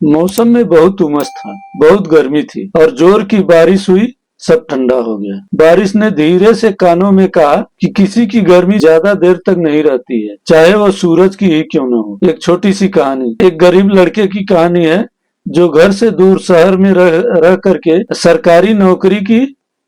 मौसम में बहुत उमस था, बहुत गर्मी थी और जोर की बारिश हुई। सब ठंडा हो गया। बारिश ने धीरे से कानों में कहा कि किसी की गर्मी ज्यादा देर तक नहीं रहती है, चाहे वो सूरज की ही क्यों न हो। एक छोटी सी कहानी, एक गरीब लड़के की कहानी है जो घर से दूर शहर में रह करके सरकारी नौकरी की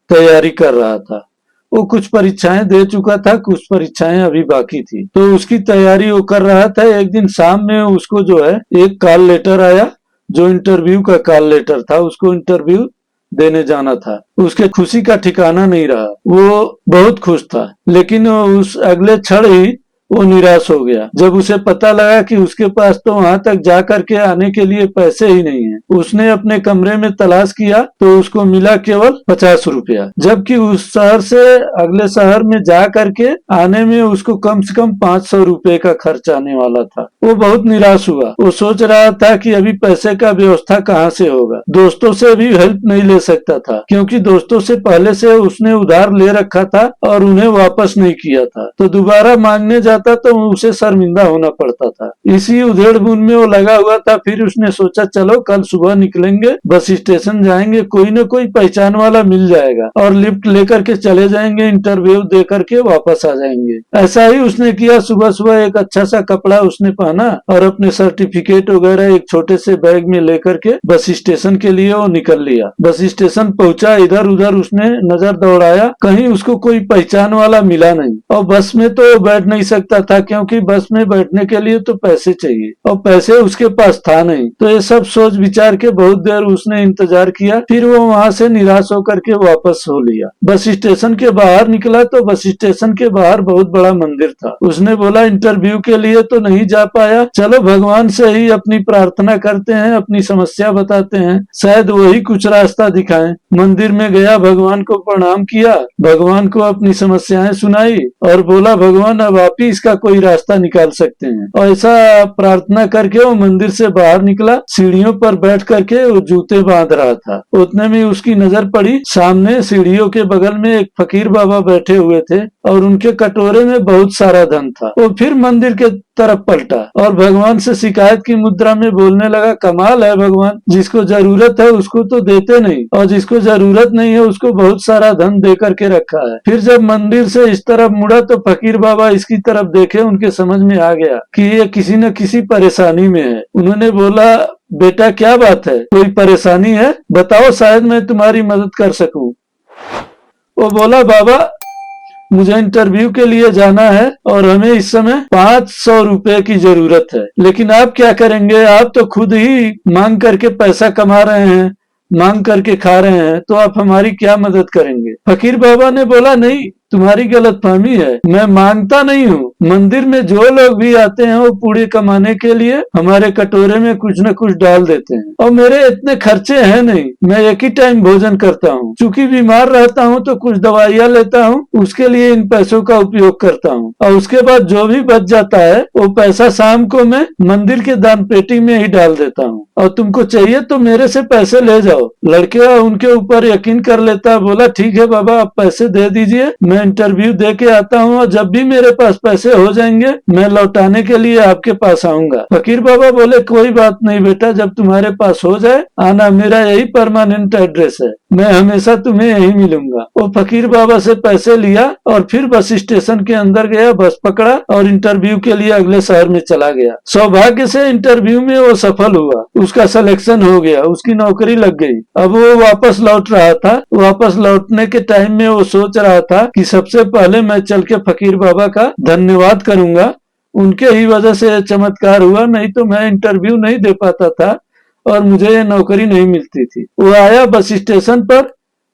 तैयारी कर रहा था। वो कुछ परीक्षाएं दे चुका था, कुछ परीक्षाएं अभी बाकी थी, तो उसकी तैयारी वो कर रहा था। एक दिन शाम में उसको जो है एक कॉल लेटर आया, जो इंटरव्यू का कॉल लेटर था। उसको इंटरव्यू देने जाना था। उसके खुशी का ठिकाना नहीं रहा। वो बहुत खुश था, लेकिन उस अगले क्षण ही वो निराश हो गया जब उसे पता लगा कि उसके पास तो वहां तक जा करके आने के लिए पैसे ही नहीं है। उसने अपने कमरे में तलाश किया तो उसको मिला केवल 50 रुपया, जबकि उस शहर से अगले शहर में जा करके आने में उसको कम से कम 500 रुपए का खर्च आने वाला था। वो बहुत निराश हुआ। वो सोच रहा था कि अभी पैसे का व्यवस्था कहाँ से होगा। दोस्तों से भी हेल्प नहीं ले सकता था, क्योंकि दोस्तों से पहले से उसने उधार ले रखा था और उन्हें वापस नहीं किया था। तो दोबारा मांगने जाता तो उसे शर्मिंदा होना पड़ता था। इसी उधेड़-बुन में वो लगा हुआ था। फिर उसने सोचा, चलो कल सुबह निकलेंगे, बस स्टेशन जाएंगे, कोई न कोई पहचान वाला मिल जाएगा और लिफ्ट लेकर के चले जाएंगे, इंटरव्यू दे करके वापस आ जाएंगे। ऐसा ही उसने किया। सुबह सुबह एक अच्छा सा कपड़ा उसने पहना और अपने सर्टिफिकेट वगैरह एक छोटे से बैग में लेकर के बस स्टेशन के लिए वो निकल लिया। बस स्टेशन पहुंचा, इधर उधर उसने नजर दौड़ाया, कहीं उसको कोई पहचान वाला मिला नहीं। और बस में तो बैठ नहीं सकता था, क्योंकि बस में बैठने के लिए तो पैसे चाहिए और पैसे उसके पास था नहीं। तो ये सब सोच विचार के बहुत देर उसने इंतजार किया। फिर वो वहां से निराश होकर के वापस हो लिया। बस स्टेशन के बाहर निकला तो बस स्टेशन के बाहर बहुत बड़ा मंदिर था। उसने बोला, इंटरव्यू के लिए तो नहीं जा पाया, चलो भगवान से ही अपनी प्रार्थना करते हैं, अपनी समस्या बताते हैं, शायद वही कुछ रास्ता दिखाएं। मंदिर में गया, भगवान को प्रणाम किया, भगवान को अपनी समस्याएं सुनाई और बोला, भगवान अब आप ही इसका कोई रास्ता निकाल सकते हैं। और ऐसा प्रार्थना करके वो मंदिर से बाहर निकला। सीढ़ियों पर बैठ करके वो जूते बांध रहा था। उतने में उसकी नजर पड़ी, सामने सीढ़ियों के बगल में एक फकीर बाबा बैठे हुए थे और उनके कटोरे में बहुत सारा धन था। वो फिर मंदिर के तरफ पलटा और भगवान से शिकायत की मुद्रा में बोलने लगा, कमाल है भगवान, जिसको जरूरत है उसको तो देते नहीं और जिसको जरूरत नहीं है उसको बहुत सारा धन दे करके रखा है। फिर जब मंदिर से इस तरफ मुड़ा तो फकीर बाबा इसकी तरफ देखे, उनके समझ में आ गया कि ये किसी न किसी परेशानी में है। उन्होंने बोला, बेटा क्या बात है, कोई परेशानी है, बताओ, शायद मैं तुम्हारी मदद कर सकूं। वो बोला, बाबा मुझे इंटरव्यू के लिए जाना है और हमें इस समय 500 रुपए की जरूरत है, लेकिन आप क्या करेंगे, आप तो खुद ही मांग करके पैसा कमा रहे हैं, मांग करके खा रहे हैं, तो आप हमारी क्या मदद करेंगे। फकीर बाबा ने बोला, नहीं, तुम्हारी गलतफहमी है, मैं मांगता नहीं हूँ। मंदिर में जो लोग भी आते हैं वो पूड़ी कमाने के लिए हमारे कटोरे में कुछ न कुछ डाल देते हैं और मेरे इतने खर्चे हैं नहीं, मैं एक ही टाइम भोजन करता हूँ। चूंकि बीमार रहता हूँ तो कुछ दवाइयाँ लेता हूँ, उसके लिए इन पैसों का उपयोग करता हूँ और उसके बाद जो भी बच जाता है वो पैसा शाम को मैं मंदिर के दान पेटी में ही डाल देता हूँ और तुमको चाहिए तो मेरे से पैसे ले जाओ। लड़के उनके ऊपर यकीन कर लेता, बोला, ठीक है बाबा, आप पैसे दे दीजिए, मैं इंटरव्यू दे के आता हूँ और जब भी मेरे पास पैसे हो जाएंगे मैं लौटाने के लिए आपके पास आऊंगा। फकीर बाबा बोले, कोई बात नहीं बेटा, जब तुम्हारे पास हो जाए आना, मेरा यही परमानेंट एड्रेस है, मैं हमेशा तुम्हें यही मिलूंगा। वो फकीर बाबा से पैसे लिया और फिर बस स्टेशन के अंदर गया, बस पकड़ा और इंटरव्यू के लिए अगले शहर में चला गया। सौभाग्य से इंटरव्यू में वो सफल हुआ, उसका सिलेक्शन हो गया, उसकी नौकरी लग गई। अब वो वापस लौट रहा था। वापस लौटने के टाइम में वो सोच रहा था कि सबसे पहले मैं चल के फकीर बाबा का धन्यवाद करूंगा, उनके ही वजह से ये चमत्कार हुआ, नहीं तो मैं इंटरव्यू नहीं दे पाता था और मुझे ये नौकरी नहीं मिलती थी। वो आया बस स्टेशन पर,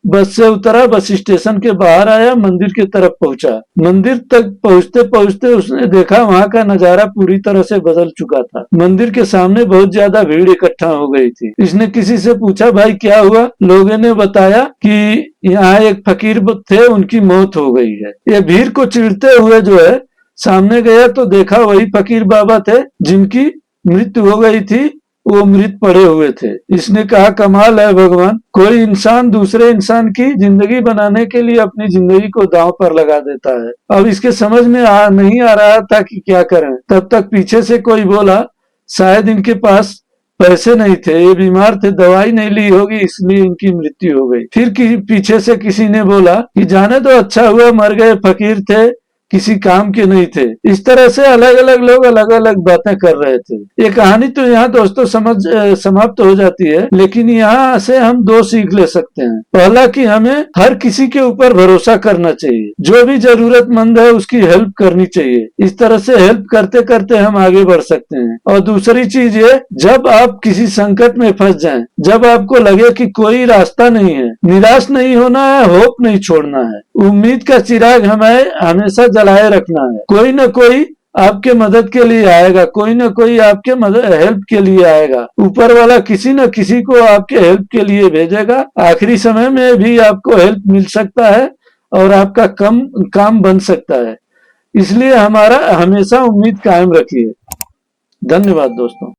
बस से उतरा, बस स्टेशन के बाहर आया, मंदिर की तरफ पहुंचा। मंदिर तक पहुंचते पहुंचते उसने देखा वहां का नजारा पूरी तरह से बदल चुका था। मंदिर के सामने बहुत ज्यादा भीड़ इकट्ठा हो गई थी। इसने किसी से पूछा, भाई क्या हुआ। लोगों ने बताया कि यहाँ एक फकीर थे, उनकी मौत हो गई है। ये भीड़ को चिढ़ते हुए जो है सामने गया तो देखा वही फकीर बाबा थे जिनकी मृत्यु हो गई थी, वो मृत पड़े हुए थे। इसने कहा, कमाल है भगवान, कोई इंसान दूसरे इंसान की जिंदगी बनाने के लिए अपनी जिंदगी को दांव पर लगा देता है। अब इसके समझ में नहीं आ रहा था कि क्या करें। तब तक पीछे से कोई बोला, शायद इनके पास पैसे नहीं थे, ये बीमार थे, दवाई नहीं ली होगी इसलिए इनकी मृत्यु हो गई। फिर पीछे से किसी ने बोला कि जाने तो अच्छा हुआ मर गए, फकीर थे, किसी काम के नहीं थे। इस तरह से अलग अलग लोग अलग अलग बातें कर रहे थे। ये कहानी तो यहाँ दोस्तों समाप्त हो जाती है, लेकिन यहाँ से हम दो सीख ले सकते हैं। पहला कि हमें हर किसी के ऊपर भरोसा करना चाहिए, जो भी जरूरतमंद है उसकी हेल्प करनी चाहिए। इस तरह से हेल्प करते करते हम आगे बढ़ सकते हैं। और दूसरी चीज ये, जब आप किसी संकट में फंस जाएं, जब आपको लगे कि कोई रास्ता नहीं है, निराश नहीं होना है, होप नहीं छोड़ना है। उम्मीद का चिराग हमें हमेशा जलाए रखना है। कोई न कोई आपके मदद के लिए आएगा, कोई न कोई आपके मदद हेल्प के लिए आएगा। ऊपर वाला किसी न किसी को आपके हेल्प के लिए भेजेगा। आखिरी समय में भी आपको हेल्प मिल सकता है और आपका काम बन सकता है। इसलिए हमारा हमेशा उम्मीद कायम रखिए। धन्यवाद दोस्तों।